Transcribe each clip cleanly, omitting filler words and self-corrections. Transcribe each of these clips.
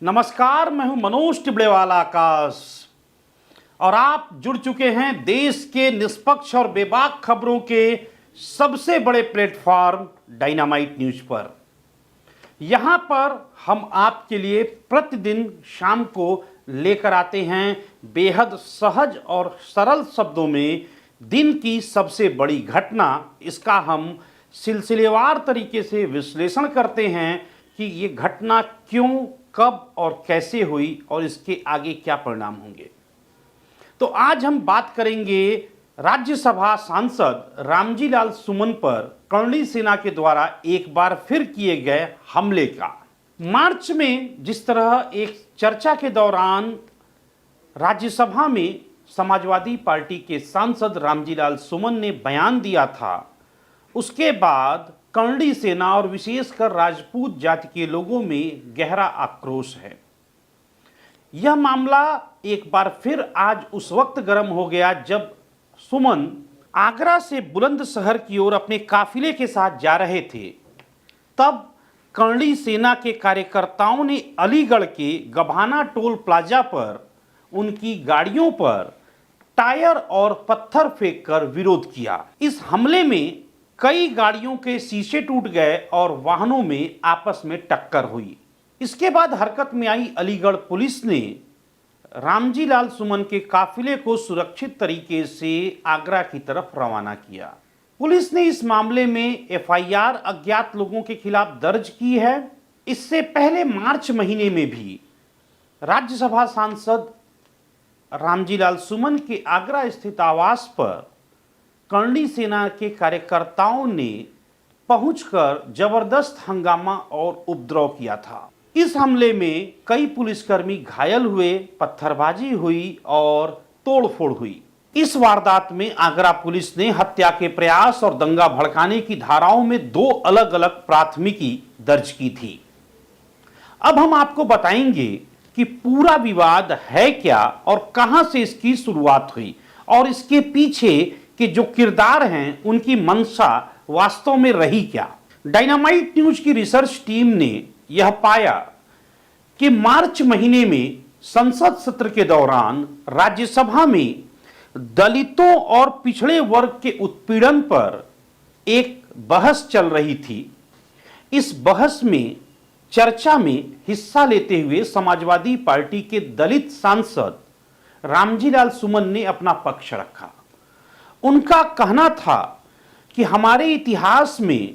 नमस्कार, मैं हूं मनोज टिबड़ेवाला आकाश और आप जुड़ चुके हैं देश के निष्पक्ष और बेबाक खबरों के सबसे बड़े प्लेटफॉर्म डायनामाइट न्यूज पर। यहां पर हम आपके लिए प्रतिदिन शाम को लेकर आते हैं बेहद सहज और सरल शब्दों में दिन की सबसे बड़ी घटना। इसका हम सिलसिलेवार तरीके से विश्लेषण करते हैं कि ये घटना क्यों, कब और कैसे हुई और इसके आगे क्या परिणाम होंगे। तो आज हम बात करेंगे राज्यसभा सांसद रामजी लाल सुमन पर कर्णी सेना के द्वारा एक बार फिर किए गए हमले का। मार्च में जिस तरह एक चर्चा के दौरान राज्यसभा में समाजवादी पार्टी के सांसद रामजी लाल सुमन ने बयान दिया था, उसके बाद कर्णी सेना और विशेषकर राजपूत जाति के लोगों में गहरा आक्रोश है। यह मामला एक बार फिर आज उस वक्त गर्म हो गया जब सुमन आगरा से बुलंदशहर की ओर अपने काफिले के साथ जा रहे थे। तब कर्णी सेना के कार्यकर्ताओं ने अलीगढ़ के गभाना टोल प्लाजा पर उनकी गाड़ियों पर टायर और पत्थर फेंककर विरोध किया। इस हमले में कई गाड़ियों के शीशे टूट गए और वाहनों में आपस में टक्कर हुई। इसके बाद हरकत में आई अलीगढ़ पुलिस ने रामजी लाल सुमन के काफिले को सुरक्षित तरीके से आगरा की तरफ रवाना किया। पुलिस ने इस मामले में एफआईआर अज्ञात लोगों के खिलाफ दर्ज की है। इससे पहले मार्च महीने में भी राज्यसभा सांसद रामजी लाल सुमन के आगरा स्थित आवास पर कर्णी सेना के कार्यकर्ताओं ने पहुंचकर जबरदस्त हंगामा और उपद्रव किया था। इस हमले में कई पुलिसकर्मी घायल हुए, पत्थरबाजी हुई और तोड़फोड़ हुई। इस वारदात में आगरा पुलिस ने हत्या के प्रयास और दंगा भड़काने की धाराओं में 2 अलग अलग प्राथमिकी दर्ज की थी। अब हम आपको बताएंगे कि पूरा विवाद है क्या और कहां से इसकी शुरुआत हुई और इसके पीछे कि जो किरदार हैं उनकी मंशा वास्तव में रही क्या। डायनामाइट न्यूज की रिसर्च टीम ने यह पाया कि मार्च महीने में संसद सत्र के दौरान राज्यसभा में दलितों और पिछड़े वर्ग के उत्पीड़न पर एक बहस चल रही थी। इस बहस में चर्चा में हिस्सा लेते हुए समाजवादी पार्टी के दलित सांसद रामजी लाल सुमन ने अपना पक्ष रखा। उनका कहना था कि हमारे इतिहास में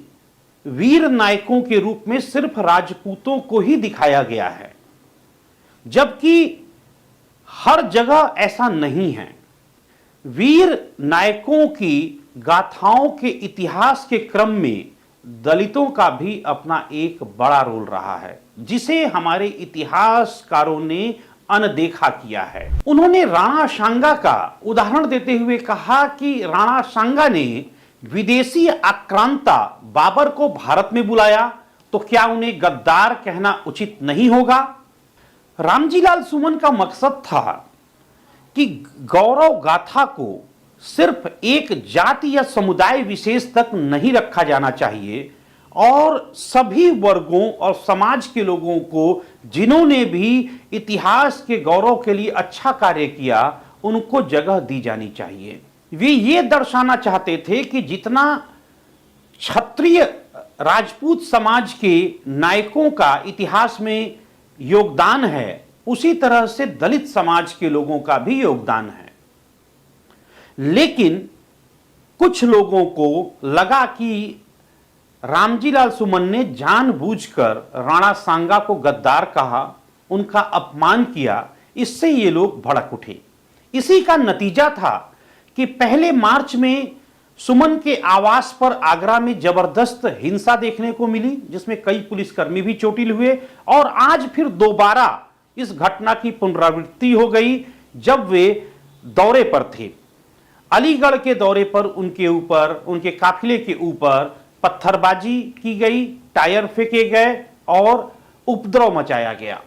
वीर नायकों के रूप में सिर्फ राजपूतों को ही दिखाया गया है, जबकि हर जगह ऐसा नहीं है। वीर नायकों की गाथाओं के इतिहास के क्रम में दलितों का भी अपना एक बड़ा रोल रहा है, जिसे हमारे इतिहासकारों ने अनदेखा किया है। उन्होंने राणा सांगा का उदाहरण देते हुए कहा कि राणा सांगा ने विदेशी आक्रांता बाबर को भारत में बुलाया, तो क्या उन्हें गद्दार कहना उचित नहीं होगा। रामजी लाल सुमन का मकसद था कि गौरव गाथा को सिर्फ एक जाति या समुदाय विशेष तक नहीं रखा जाना चाहिए और सभी वर्गों और समाज के लोगों को जिन्होंने भी इतिहास के गौरव के लिए अच्छा कार्य किया, उनको जगह दी जानी चाहिए। वे ये दर्शाना चाहते थे कि जितना क्षत्रिय राजपूत समाज के नायकों का इतिहास में योगदान है, उसी तरह से दलित समाज के लोगों का भी योगदान है। लेकिन कुछ लोगों को लगा कि रामजी लाल सुमन ने जानबूझकर राणा सांगा को गद्दार कहा, उनका अपमान किया। इससे ये लोग भड़क उठे। इसी का नतीजा था कि पहले मार्च में सुमन के आवास पर आगरा में जबरदस्त हिंसा देखने को मिली, जिसमें कई पुलिसकर्मी भी चोटिल हुए और आज फिर दोबारा इस घटना की पुनरावृत्ति हो गई जब वे दौरे पर थे। अलीगढ़ के दौरे पर उनके काफिले के ऊपर पत्थरबाजी की गई, टायर फेंके गए और उपद्रव मचाया गया।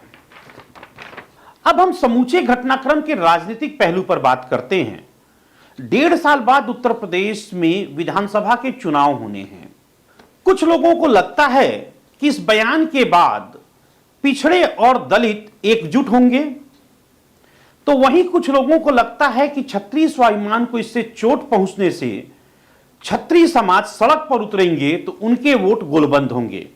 अब हम समूचे घटनाक्रम के राजनीतिक पहलू पर बात करते हैं। 1.5 साल बाद उत्तर प्रदेश में विधानसभा के चुनाव होने हैं। कुछ लोगों को लगता है कि इस बयान के बाद पिछड़े और दलित एकजुट होंगे, तो वहीं कुछ लोगों को लगता है कि क्षत्रिय स्वाभिमान को इससे चोट पहुंचने से क्षत्रिय समाज सड़क पर उतरेंगे तो उनके वोट गोलबंद होंगे।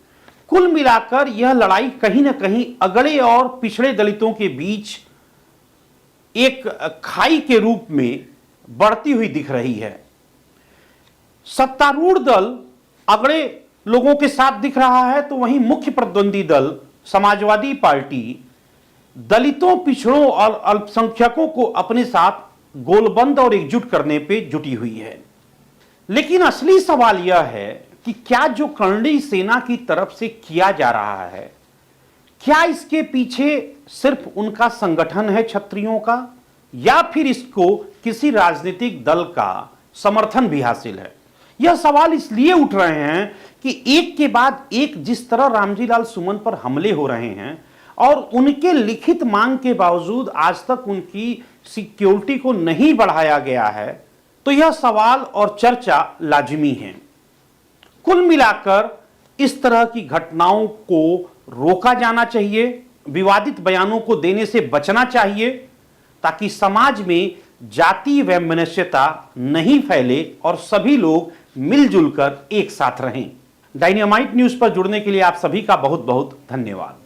कुल मिलाकर यह लड़ाई कहीं ना कहीं अगड़े और पिछड़े दलितों के बीच एक खाई के रूप में बढ़ती हुई दिख रही है। सत्तारूढ़ दल अगड़े लोगों के साथ दिख रहा है, तो वहीं मुख्य प्रतिद्वंदी दल समाजवादी पार्टी दलितों, पिछड़ों और अल्पसंख्यकों को अपने साथ गोलबंद और एकजुट करने पे जुटी हुई है। लेकिन असली सवाल यह है कि क्या जो कर्णी सेना की तरफ से किया जा रहा है, क्या इसके पीछे सिर्फ उनका संगठन है क्षत्रियों का, या फिर इसको किसी राजनीतिक दल का समर्थन भी हासिल है? यह सवाल इसलिए उठ रहे हैं कि एक के बाद एक जिस तरह रामजी लाल सुमन पर हमले हो रहे हैं और उनके लिखित मांग के बावजूद आज तक उनकी सिक्योरिटी को नहीं बढ़ाया गया है, तो यह सवाल और चर्चा लाजिमी है। कुल मिलाकर इस तरह की घटनाओं को रोका जाना चाहिए, विवादित बयानों को देने से बचना चाहिए, ताकि समाज में जाति वैमनस्यता नहीं फैले और सभी लोग मिलजुल कर एक साथ रहें। डायनामाइट न्यूज पर जुड़ने के लिए आप सभी का बहुत बहुत धन्यवाद।